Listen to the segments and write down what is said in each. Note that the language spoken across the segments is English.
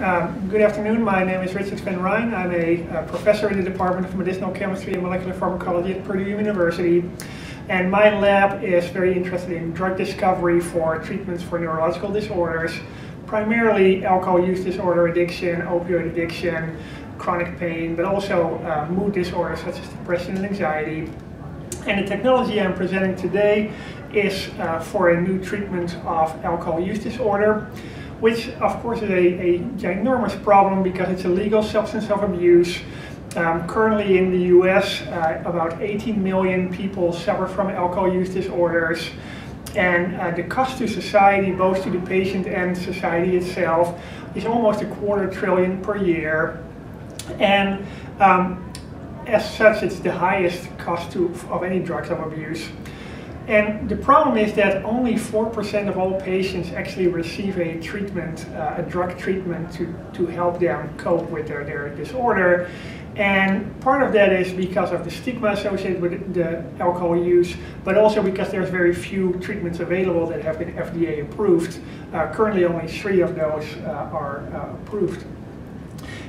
Good afternoon. My name is Rijn. I'm a professor in the Department of Medicinal Chemistry and Molecular Pharmacology at Purdue University. And my lab is very interested in drug discovery for treatments for neurological disorders, primarily alcohol use disorder addiction, opioid addiction, chronic pain, but also mood disorders such as depression and anxiety. And the technology I'm presenting today is for a new treatment of alcohol use disorder, which of course is a ginormous problem because it's a legal substance of abuse. Currently in the US, about 18 million people suffer from alcohol use disorders, and the cost to society, both to the patient and society itself, is almost $250 billion per year. And as such, it's the highest cost of any drugs of abuse. And the problem is that only 4% of all patients actually receive a treatment, a drug treatment to help them cope with their disorder. And part of that is because of the stigma associated with the alcohol use, but also because there's very few treatments available that have been FDA approved. Currently only 3 of those are approved.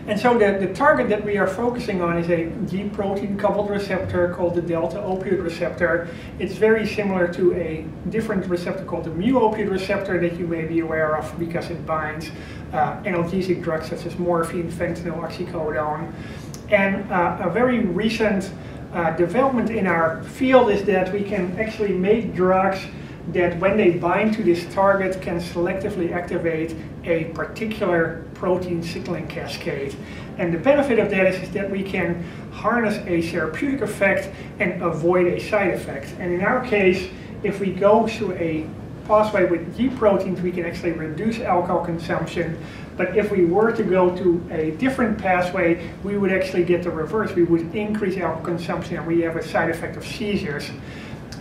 And so the target that we are focusing on is a G protein coupled receptor called the delta opioid receptor. It's very similar to a different receptor called the mu opioid receptor that you may be aware of because it binds analgesic drugs such as morphine, fentanyl, oxycodone. And a very recent development in our field is that we can actually make drugs that when they bind to this target can selectively activate a particular protein signaling cascade. And the benefit of that is that we can harness a therapeutic effect and avoid a side effect. And in our case, if we go through a pathway with G proteins, we can actually reduce alcohol consumption. But if we were to go to a different pathway, we would actually get the reverse. We would increase alcohol consumption and we have a side effect of seizures.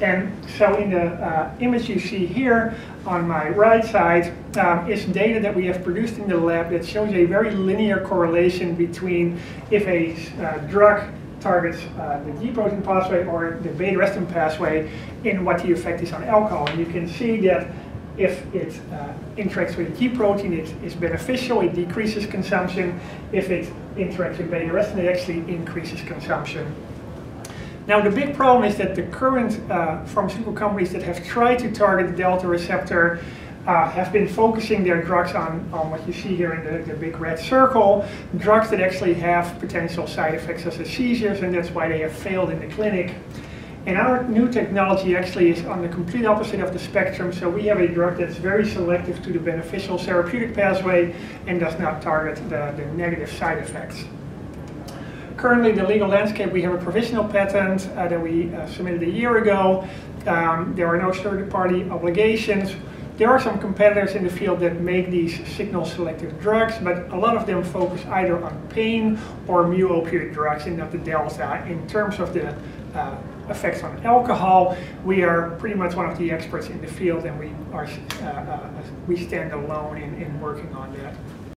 And so in the image you see here on my right side is data that we have produced in the lab that shows a very linear correlation between if a drug targets the G protein pathway or the beta-arrestin pathway in what the effect is on alcohol. And you can see that if it interacts with G protein, it is beneficial, it decreases consumption. If it interacts with beta-arrestin, it actually increases consumption. Now the big problem is that the current pharmaceutical companies that have tried to target the delta receptor have been focusing their drugs on what you see here in the big red circle, drugs that actually have potential side effects such as seizures, and that's why they have failed in the clinic. And our new technology actually is on the complete opposite of the spectrum, so we have a drug that's very selective to the beneficial therapeutic pathway and does not target the negative side effects. Currently, the legal landscape, we have a provisional patent that we submitted a year ago. There are no third-party obligations. There are some competitors in the field that make these signal-selective drugs, but a lot of them focus either on pain or mu opioid drugs and not the delta. In terms of the effects on alcohol, we are pretty much one of the experts in the field, and we stand alone in working on that.